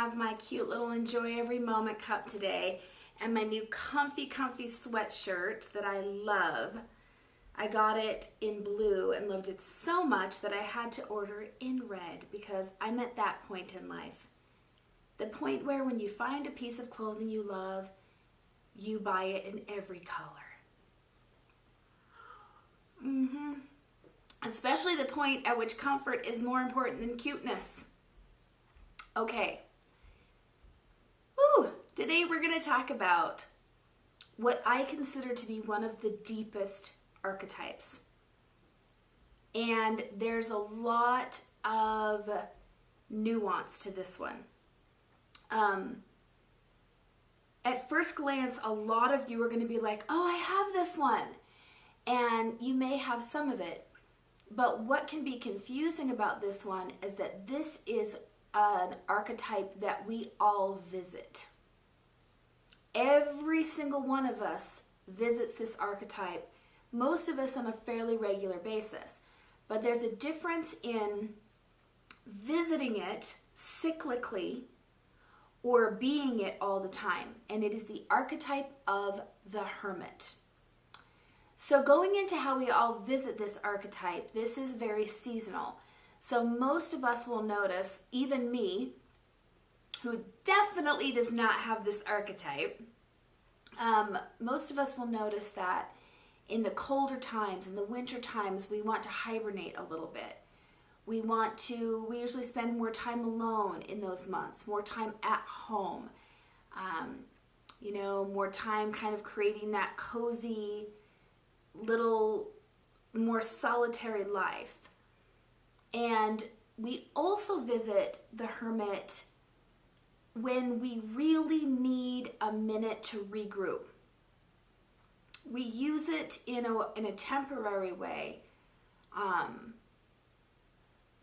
have my cute little enjoy every moment cup today and my new comfy sweatshirt that I love. I got it in blue and loved it so much that I had to order it in red because I'm at that point in life. The point where when you find a piece of clothing you love, you buy it in every color. Especially the point at which comfort is more important than cuteness. Okay. Today we're going to talk about what I consider to be one of the deepest archetypes. And there's a lot of nuance to this one. At first glance, a lot of you are going to be like, oh, I have this one. And you may have some of it. But what can be confusing about this one is that this is an archetype that we all visit. Every single one of us visits this archetype, most of us on a fairly regular basis. But there's a difference in visiting it cyclically or being it all the time. And it is the archetype of the Hermit. So going into how we all visit this archetype, this is very seasonal. So most of us will notice, even me, who definitely does not have this archetype, most of us will notice that in the colder times, in the winter times, we want to hibernate a little bit. We usually spend more time alone in those months, more time at home, more time kind of creating that cozy, little more solitary life. And we also visit the Hermit when we really need a minute to regroup. We use it in a temporary way.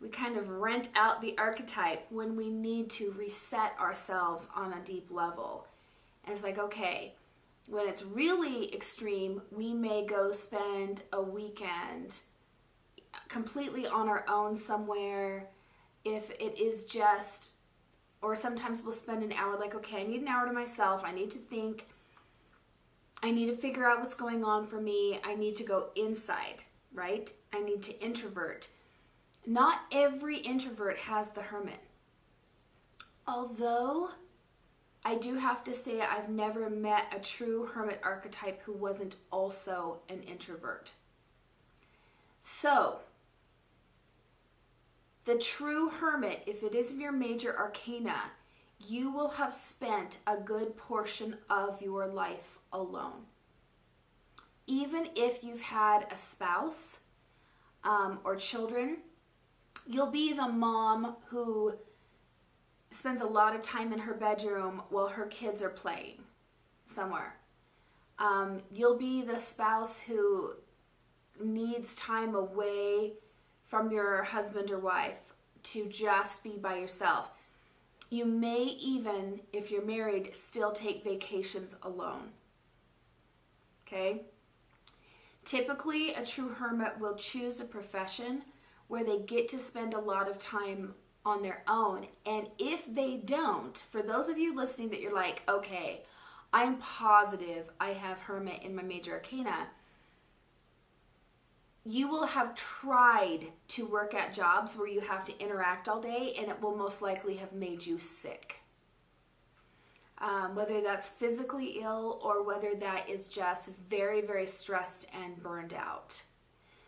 We kind of rent out the archetype when we need to reset ourselves on a deep level. And it's like, okay, when it's really extreme, we may go spend a weekend completely on our own somewhere. If it is just, or sometimes we'll spend an hour like, okay, I need an hour to myself. I need to think. I need to figure out what's going on for me. I need to go inside, right? I need to introvert. Not every introvert has the Hermit. Although I do have to say I've never met a true Hermit archetype who wasn't also an introvert. So, the true Hermit, if it is in your major arcana, you will have spent a good portion of your life alone. Even if you've had a spouse or children, you'll be the mom who spends a lot of time in her bedroom while her kids are playing somewhere. You'll be the spouse who needs time away from your husband or wife to just be by yourself. You may even, if you're married, still take vacations alone. Okay? Typically, a true Hermit will choose a profession where they get to spend a lot of time on their own. And if they don't, for those of you listening that you're like, okay, I'm positive I have Hermit in my major arcana, you will have tried to work at jobs where you have to interact all day, and it will most likely have made you sick. Whether that's physically ill or whether that is just very, very stressed and burned out.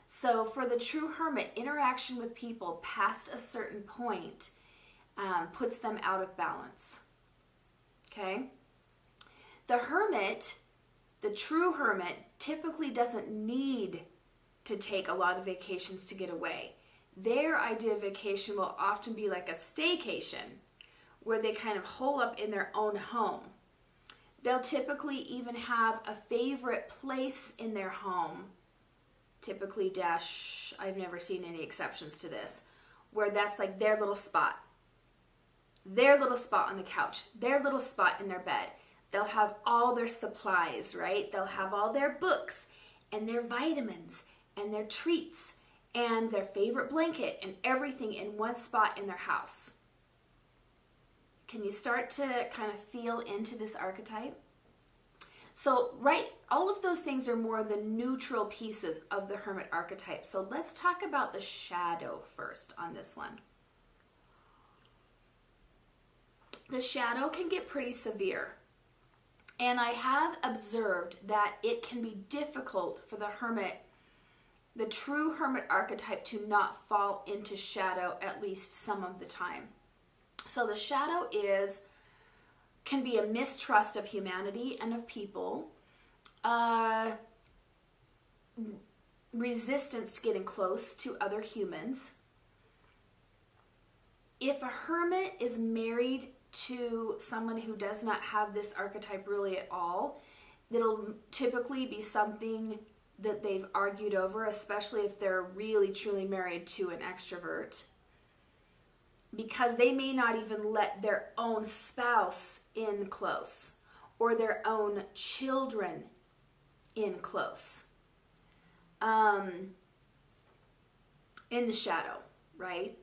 So for the true Hermit, interaction with people past a certain point puts them out of balance. Okay? The Hermit, the true Hermit, typically doesn't need to take a lot of vacations to get away. Their idea of vacation will often be like a staycation, where they kind of hole up in their own home. They'll typically even have a favorite place in their home, typically I've never seen any exceptions to this, where that's like their little spot on the couch, their little spot in their bed. They'll have all their supplies, right? They'll have all their books and their vitamins and their treats and their favorite blanket and everything in one spot in their house. Can you start to kind of feel into this archetype? So, right, all of those things are more the neutral pieces of the Hermit archetype. So let's talk about the shadow first on this one. The shadow can get pretty severe. And I have observed that it can be difficult for the Hermit, the true Hermit archetype, to not fall into shadow at least some of the time. So the shadow can be a mistrust of humanity and of people, resistance to getting close to other humans. If a hermit is married to someone who does not have this archetype really at all, it'll typically be something that they've argued over, especially if they're really truly married to an extrovert, because they may not even let their own spouse in close or their own children in close, in the shadow, right?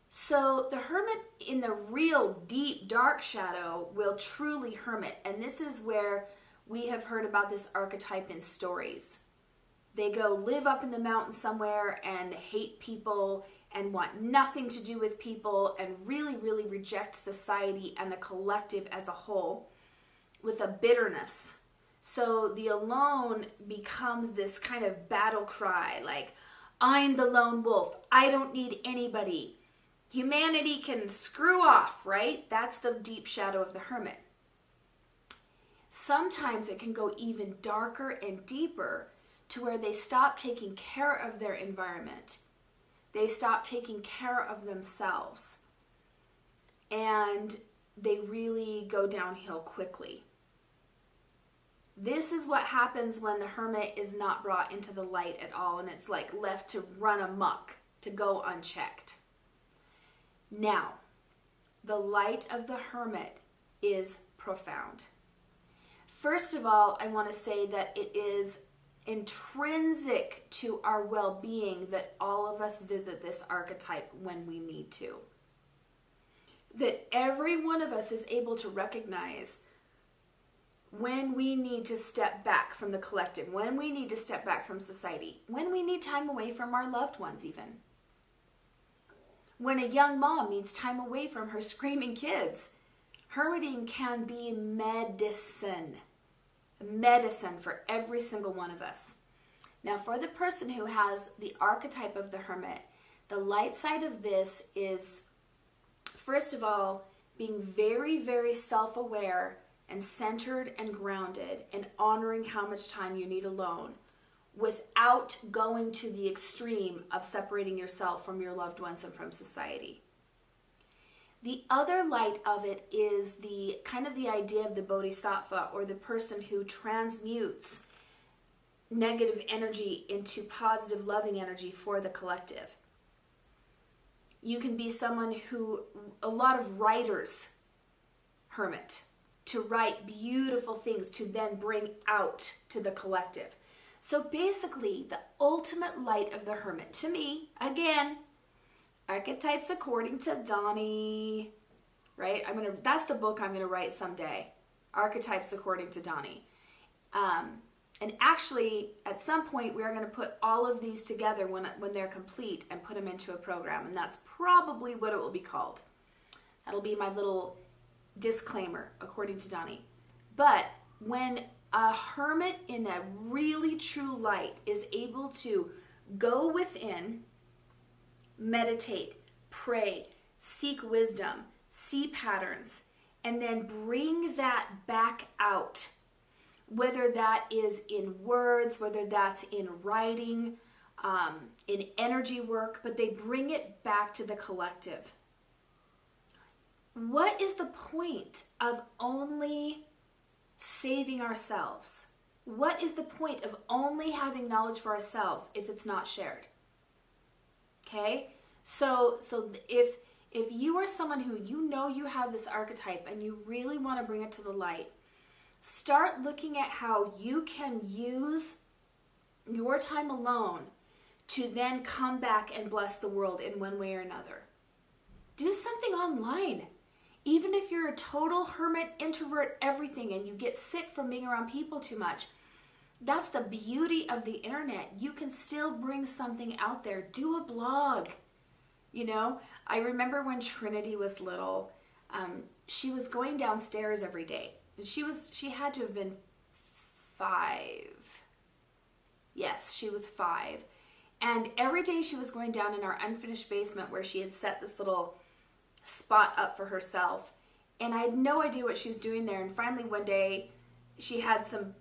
So the hermit in the real deep dark shadow will truly hermit, and this is where we have heard about this archetype in stories. They go live up in the mountains somewhere and hate people and want nothing to do with people and really, really reject society and the collective as a whole with a bitterness. So the alone becomes this kind of battle cry, like, I'm the lone wolf, I don't need anybody. Humanity can screw off, right? That's the deep shadow of the hermit. Sometimes it can go even darker and deeper to where they stop taking care of their environment. They stop taking care of themselves. And they really go downhill quickly. This is what happens when the hermit is not brought into the light at all, and it's like left to run amok, to go unchecked. Now, the light of the hermit is profound. First of all, I want to say that it is intrinsic to our well-being that all of us visit this archetype when we need to. That every one of us is able to recognize when we need to step back from the collective, when we need to step back from society, when we need time away from our loved ones even. When a young mom needs time away from her screaming kids, hermiting can be medicine for every single one of us. Now, for the person who has the archetype of the hermit, the light side of this is, first of all, being very, very self-aware and centered and grounded and honoring how much time you need alone without going to the extreme of separating yourself from your loved ones and from society. The other light of it is the kind of the idea of the bodhisattva, or the person who transmutes negative energy into positive, loving energy for the collective. You can be someone who, a lot of writers hermit, to write beautiful things to then bring out to the collective. So basically, the ultimate light of the hermit, to me, again, Archetypes according to Donnie, right? That's the book I'm gonna write someday. Archetypes according to Donnie. And actually, at some point, we are going to put all of these together when they're complete and put them into a program, and that's probably what it will be called. That'll be my little disclaimer, according to Donnie. But when a hermit in a really true light is able to go within, meditate, pray, seek wisdom, see patterns, and then bring that back out, whether that is in words, whether that's in writing, in energy work, but they bring it back to the collective. What is the point of only saving ourselves? What is the point of only having knowledge for ourselves if it's not shared? Okay? So if you are someone who you know you have this archetype and you really want to bring it to the light, start looking at how you can use your time alone to then come back and bless the world in one way or another. Do something online. Even if you're a total hermit, introvert, everything, and you get sick from being around people too much, that's the beauty of the internet. You can still bring something out there. Do a blog. You know, I remember when Trinity was little, she was going downstairs every day. She had to have been 5. Yes, she was 5. And every day she was going down in our unfinished basement where she had set this little spot up for herself. And I had no idea what she was doing there. And finally one day she had some,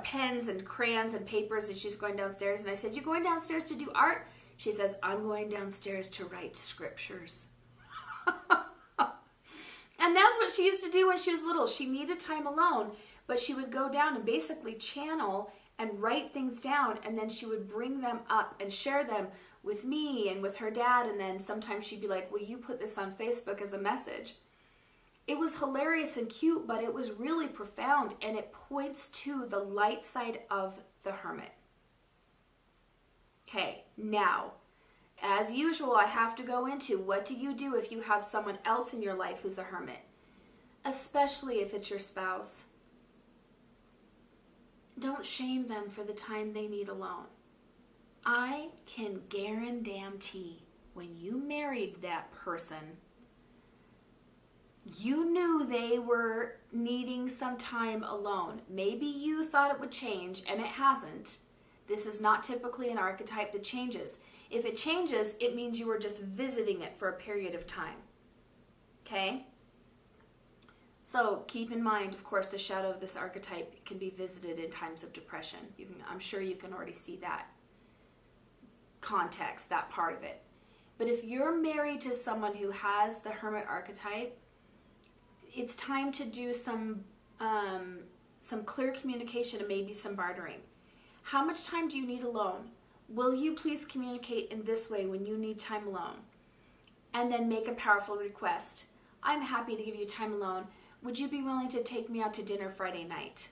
pens and crayons and papers, and she was going downstairs. And I said, "You going downstairs to do art?" She says, "I'm going downstairs to write scriptures." And that's what she used to do when she was little. She needed time alone, but she would go down and basically channel and write things down, and then she would bring them up and share them with me and with her dad, and then sometimes she'd be like, "Will you put this on Facebook as a message?" It was hilarious and cute, but it was really profound, and it points to the light side of the hermit. Okay, now, as usual, I have to go into what do you do if you have someone else in your life who's a hermit, especially if it's your spouse. Don't shame them for the time they need alone. I can guarantee when you married that person, you knew they were needing some time alone. Maybe you thought it would change, and it hasn't. This is not typically an archetype that changes. If it changes, it means you were just visiting it for a period of time. Okay? So keep in mind, of course, the shadow of this archetype can be visited in times of depression. I'm sure you can already see that context, that part of it. But if you're married to someone who has the hermit archetype, it's time to do some clear communication and maybe some bartering. How much time do you need alone? Will you please communicate in this way when you need time alone? And then make a powerful request. I'm happy to give you time alone. Would you be willing to take me out to dinner Friday night?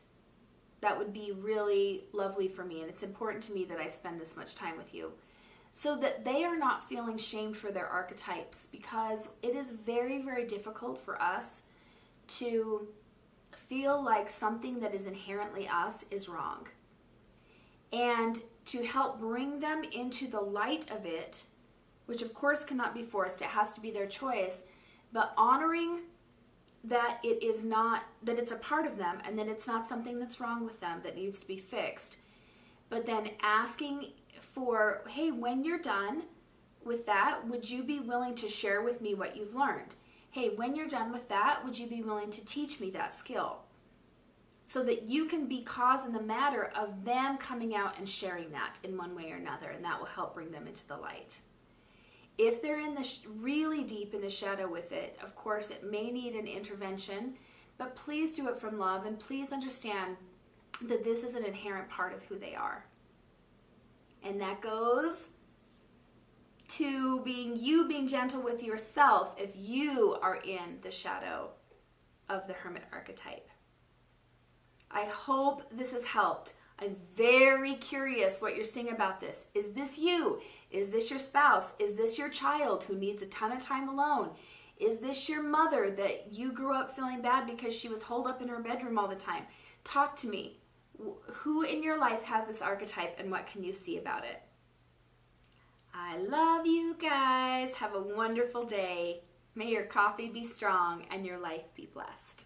That would be really lovely for me, and it's important to me that I spend this much time with you. So that they are not feeling shamed for their archetypes, because it is very, very difficult for us to feel like something that is inherently us is wrong. And to help bring them into the light of it, which of course cannot be forced, it has to be their choice, but honoring that it is not, that it's a part of them and that it's not something that's wrong with them that needs to be fixed. But then asking for, hey, when you're done with that, would you be willing to share with me what you've learned? Hey, when you're done with that, would you be willing to teach me that skill? So that you can be cause in the matter of them coming out and sharing that in one way or another, and that will help bring them into the light. If they're in the really deep in the shadow with it, of course, it may need an intervention, but please do it from love, and please understand that this is an inherent part of who they are. And that goes to being gentle with yourself if you are in the shadow of the hermit archetype. I hope this has helped. I'm very curious what you're seeing about this. Is this you? Is this your spouse? Is this your child who needs a ton of time alone? Is this your mother that you grew up feeling bad because she was holed up in her bedroom all the time? Talk to me. Who in your life has this archetype, and what can you see about it? I love you guys. Have a wonderful day. May your coffee be strong and your life be blessed.